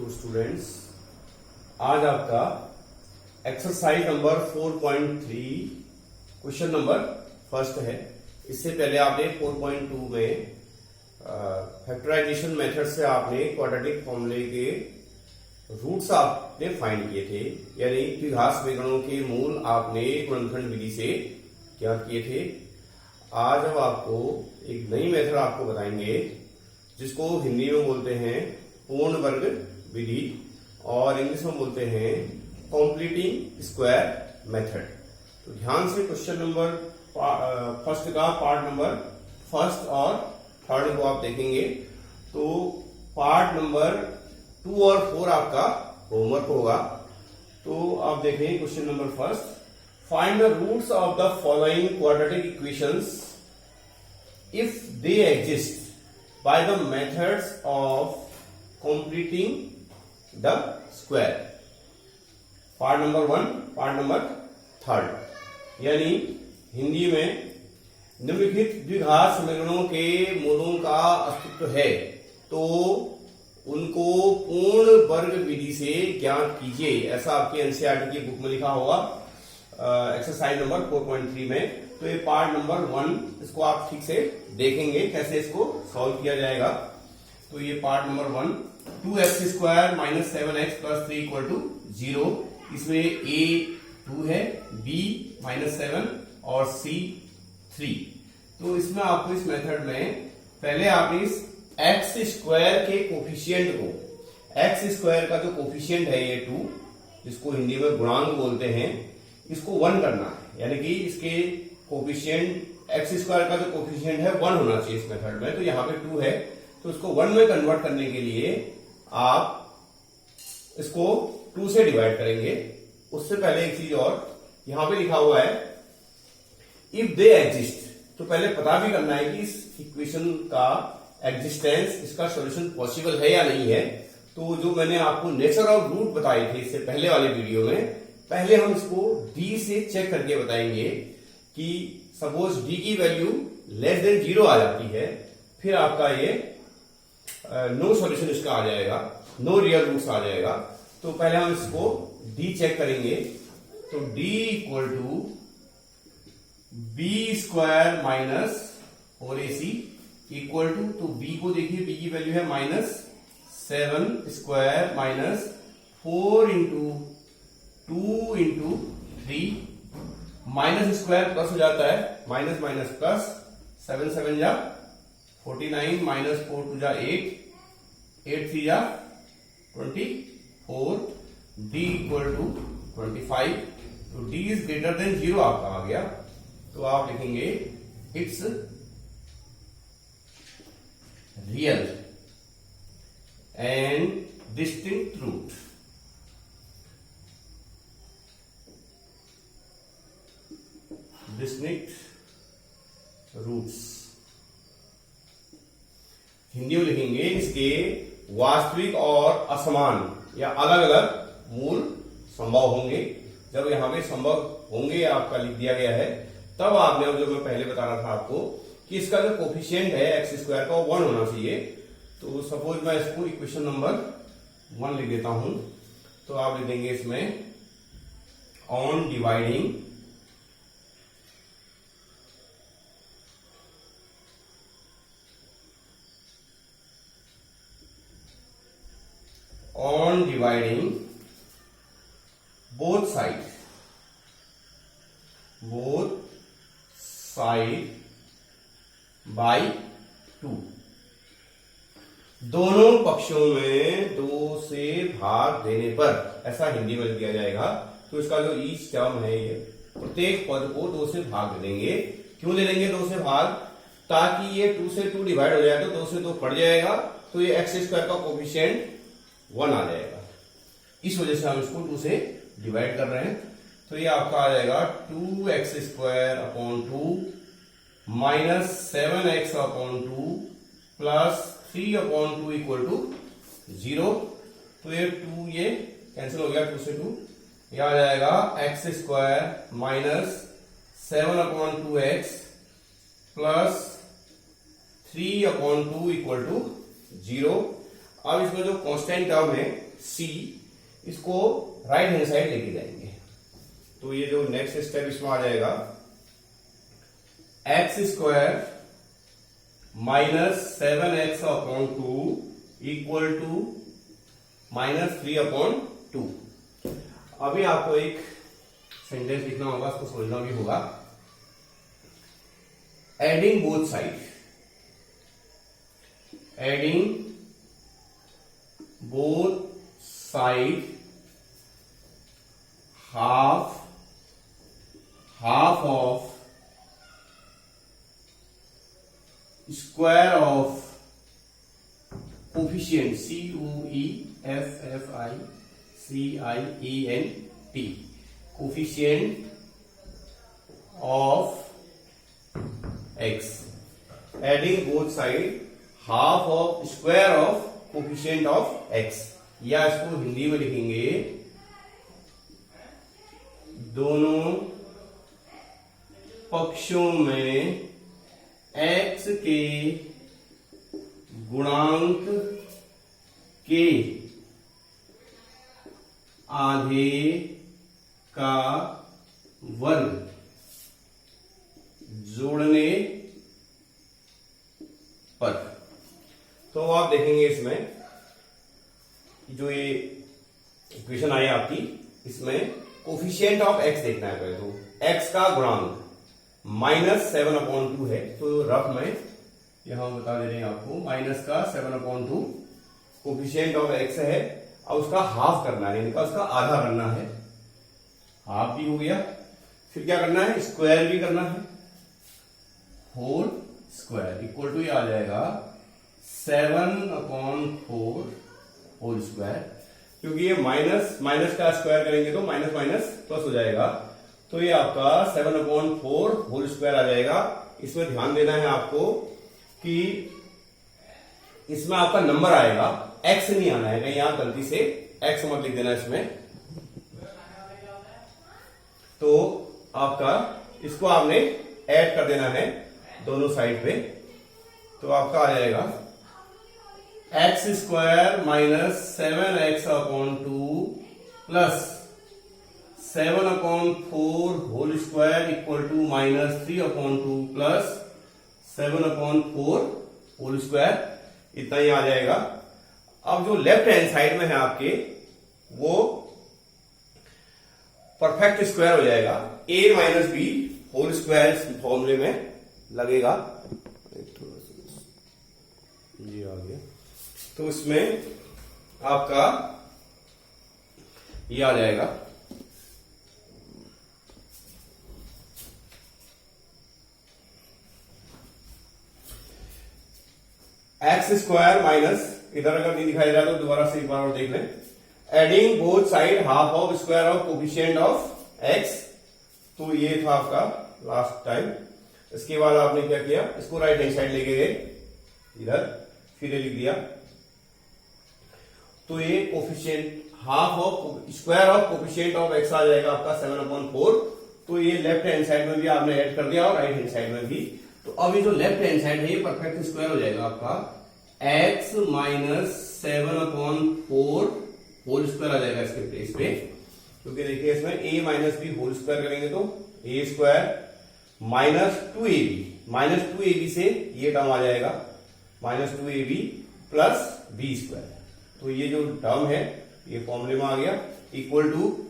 To students. आज आपका exercise number 4.3 question number first है। इससे पहले आपने 4.2 में फैक्टराइजेशन मेथड से आपने क्वाड्रेटिक फॉर्मूले के रूट्स आपने फाइंड किए थे, यानी द्विघात समीकरणों के मूल आपने गुणनखंड विधि से ज्ञात किए थे। आज हम आपको एक नई मेथड आपको बताएंगे जिसको हिंदी में बोलते हैं पूर्ण वर्ग विधि और इंग्लिश में बोलते हैं कंप्लीटिंग स्क्वायर मेथड। तो ध्यान से क्वेश्चन नंबर फर्स्ट का पार्ट नंबर फर्स्ट और थर्ड को आप देखेंगे तो पार्ट नंबर 2 और 4 आपका होमवर्क होगा। तो आप देखें question number first, find the roots of the following quadratic equations if they exist by the methods of completing the square। Part number 1, part number 3, यानी हिंदी में निम्नलिखित द्विघात समीकरणों के मूलों का अस्तित्व है तो उनको पूर्ण वर्ग विधि से ज्ञात कीजिए। ऐसा आपके एनसीईआरटी की बुक में लिखा होगा एक्सरसाइज नंबर 4.3 में। तो ये पार्ट नंबर 1, इसको आप ठीक से देखेंगे कैसे इसको सॉल्व किया जाएगा। तो ये पार्ट नंबर 1, 2x² - 7x + 3 = 0। इसमें a 2 है, b -7 और c 3। तो इसमें आपको इस मेथड में पहले आप इस x² के कोफिशिएंट को, x² का जो कोफिशिएंट है ये 2, जिसको हिंदी में गुणांक बोलते हैं, इसको 1 करना है। यानी कि इसके कोफिशिएंट x² का जो कोफिशिएंट है 1 होना चाहिए इस मेथड में। तो यहाँ पे 2 है, तो इसको 1 में कन्वर्ट करने के लिए आप इसको 2 से डिवाइड करेंगे। उससे पहले एक चीज और यहां पे लिखा हुआ है इफ दे एग्जिस्ट। तो पहले पता भी करना है कि इस इक्वेशन का एग्जिस्टेंस, इसका सॉल्यूशन पॉसिबल है या नहीं है। तो जो मैंने आपको नेचर ऑफ रूट बताए थे इससे पहले वाले वीडियो में, पहले हम इसको d से चेक करके बताएंगे कि सपोज d की वैल्यू लेस देन 0 आ जाती है, फिर आपका ये नो सॉल्यूशन इसका आ जाएगा, नो रियल रूट्स आ जाएगा। तो पहले हम इसको d चेक करेंगे। तो d = b² - 4ac = तो b को देखिए, b की वैल्यू है -7² - 4 × 2 × 3, माइनस स्क्वायर प्लस हो जाता है, माइनस माइनस प्लस, 7 7 जा 49, -4 2 जा 8, 8 3 जा 24, d = 25। तो d इज ग्रेटर देन 0 आपका आ गया। तो आप लिखेंगे it's real and distinct root. Distinct roots Hindi में लिखेंगे इसके वास्तविक और असमान या अलग अलग मूल संभव होंगे। जब यहां पे संभव होंगे आपका लिख दिया गया है, तब आपने जो मैं पहले बता रहा था आपको कि इसका जो कोफिशिएंट है x² का 1 होना चाहिए। तो सपोज मैं इसको इक्वेशन नंबर 1 लिख देता हूं। तो आप लिख देंगे इसमें on dividing both side by 2। दोनों पक्षों में 2 से भाग देने पर, ऐसा हिंदी में दिया जाएगा। तो इसका जो ईच टर्म है, ये प्रत्येक पद को 2 से भाग दे देंगे। क्यों दे देंगे 2 से भाग? ताकि ये 2 से 2 डिवाइड हो जाएगा, 2 से 2 कट जाएगा, तो ये x² का कोफिशिएंट 1 आ जाएगा। इस वजह से हम इसको 2 से डिवाइड कर रहे हैं। तो ये आपका आ जाएगा 2x² / 2 - 7x / 2 + 3/2 = 0। तो ये 2 ये कैंसिल हो गया, 2 से 2 ये आ जाएगा x² - 7/2x + 3/2 = 0। अब इसमें जो कांस्टेंट टर्म है सी, इसको राइट हैंड साइड लेके जाएंगे। तो ये जो नेक्स्ट स्टेप इसमें आ जाएगा x square minus 7x upon 2 equal to -3/2। अभी आपको एक सेंटेंस लिखना होगा, उसको समझना भी होगा। Adding both side, adding both side half of square of coefficient coefficient coefficient of x, adding both side half of square of coefficient of x, या इसको हिंदी में लिखेंगे दोनों पक्षों में x के गुणांक के आधे का वर्ग जोड़ने पर। तो आप देखेंगे इसमें जो ये इक्वेशन आई आपकी, इसमें कोफिशिएंट ऑफ x देखना है पहले। तो x का गुणांक -7/2 है, तो रफ में यहां बता दे रहे हैं आपको -7/2 कोफिशिएंट ऑफ x है। अब उसका हाफ करना है, इनका उसका आधा करना है। हाफ भी हो गया, फिर क्या करना है, स्क्वायर भी करना है। होल स्क्वायर इक्वल टू ये आ जाएगा 7/4 होल स्क्वायर, क्योंकि ये माइनस माइनस का स्क्वायर करेंगे तो माइनस माइनस प्लस हो जाएगा। तो ये आपका 7/4 होल स्क्वायर आ जाएगा। इसमें ध्यान देना है आपको कि इसमें आपका नंबर आएगा, एक्स नहीं आना है, कहीं यहां गलती से एक्स मत लिख देना इसमें। तो आपका इसको आपने ऐड कर देना है दोनों साइड पे। तो आपका आ जाएगा x square minus 7x/2 plus 7/4 whole square equal to -3/2 plus 7/4 whole square, इतना ही आ जाएगा। अब जो लेफ्ट हैंड साइड में है आपके, वो परफेक्ट स्क्वायर हो जाएगा। a minus B whole square इस फॉर्मूले में लगेगा। ये आ गया। तो इसमें आपका ये आ जाएगा एक्स स्क्वायर माइनस, इधर अगर नहीं दिखाई दे रहा तो दोबारा से एक बार और देख लें। Adding both side half of square of coefficient of x. तो ये था आपका लास्ट टाइम। इसके बाद आपने क्या किया, इसको राइट हैंड साइड लेके गए इधर, फिर ये लिख दिया। तो ये coefficient half of square of coefficient of x आ जाएगा आपका 7/4। तो ये लेफ्ट हैंड साइड में भी आपने ऐड कर दिया और राइट हैंड साइड में भी। तो अब ये जो लेफ्ट हैंड साइड है ये परफेक्ट स्क्वायर हो जाएगा आपका x माइनस 7/4 होल स्क्वायर आ जाएगा इसके प्लेस पे। क्योंकि देखिए इसमें a minus B whole square करेंगे तो a स्क्वायर -2ab से ये टर्म आ जाएगा -2ab प्लस बी स्क्वायर। तो ये जो टर्म है ये फॉर्मूले में आ गया, इक्वल टू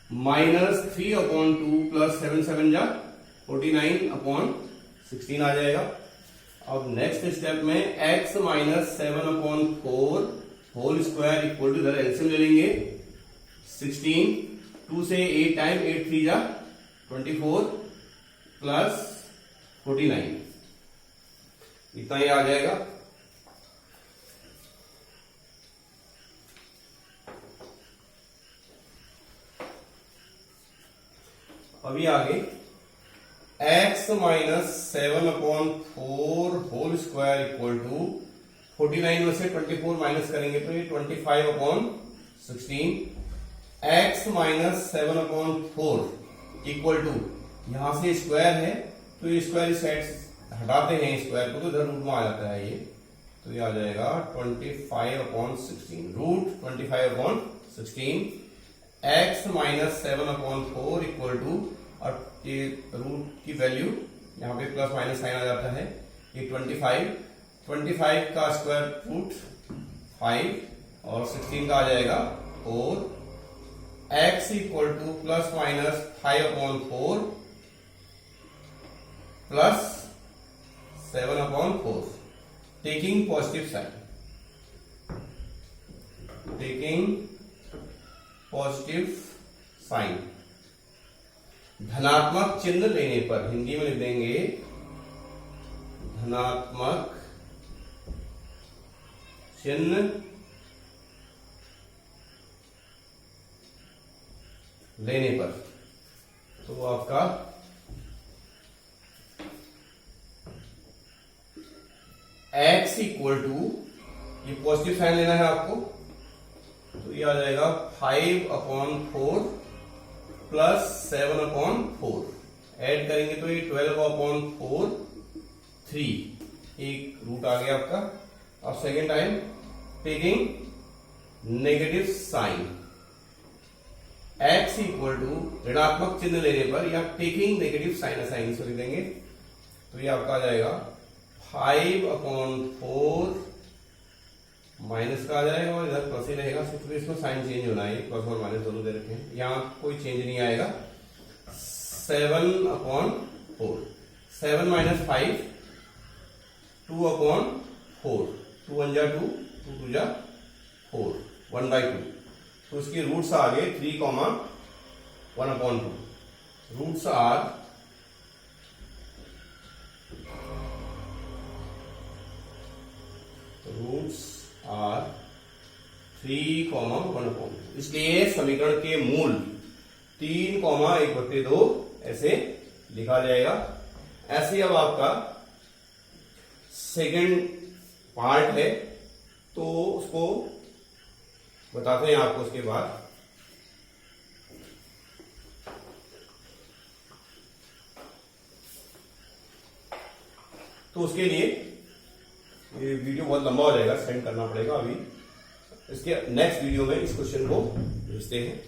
-3/2 प्लस 7 7 जा 49/16 आ जाएगा। अब नेक्स्ट स्टेप में x minus 7/4 whole square equal to, इधर एलसीएम ले लेंगे 16, 2 से 8 टाइम 8 3 जा 24 प्लस 49, इतना ही आ जाएगा। अभी आगे x minus 7/4 whole square equal to 49 में से 24 माइनस करेंगे तो ये 25/16। x माइनस 7/4 इक्वल टू, यहां से स्क्वायर है तो ये स्क्वायर इस साइड हटाते हैं स्क्वायर को, तो इधर रूट में आ जाता है ये तो ये आ जाएगा 25/16 root 25/16 x minus 7/4 equal to, और ये रूट की वैल्यू यहाँ पे प्लस माइनस साइन आ जाता है, ये 25 का स्क्वायर रूट 5 और 16 का आ जाएगा 4, x equal to plus minus 5/4 plus 7/4, taking positive sign, धनात्मक चिन्ह लेने पर हिंदी में लिख देंगे धनात्मक चिन्ह लेने पर, तो आपका x इक्वल टू, ये पॉजिटिव साइन लेना है आपको, तो ये आ जाएगा 5/4 प्लस 7/4, ऐड करेंगे तो ये 12/4 3, एक रूट आ गया आपका। अब second time taking negative sign, x equal to ऋणात्मक चिन्ह लेने पर या टेकिंग नेगेटिव साइन ऐसा इंग्लिश लिख देंगे, तो ये आपका आ जाएगा 5/4 माइनस का आ जाएगा और इधर प्लस ही रहेगा, सिर्फ इसमें साइन चेंज होना है, प्लस और माइनस दोनों दे रखे हैं, यहाँ कोई चेंज नहीं आएगा। 7/4, 7 माइनस 5 2/4, 2 1 जा 2, 2 2 जा 4, 1/2, तो इसके रूट्स आ गए 3,1/2, रूट्स आर रूट्स आर 3,1/2, इसलिए समीकरण के मूल 3,1/2 ऐसे लिखा जाएगा। ऐसे अब आपका सेकंड पार्ट है, तो उसको बताते हैं आपको उसके बाद। तो उसके लिए ये वीडियो बहुत लंबा हो जाएगा, सेंड करना पड़ेगा अभी, इसके नेक्स्ट वीडियो में इस क्वेश्चन को भेजते हैं।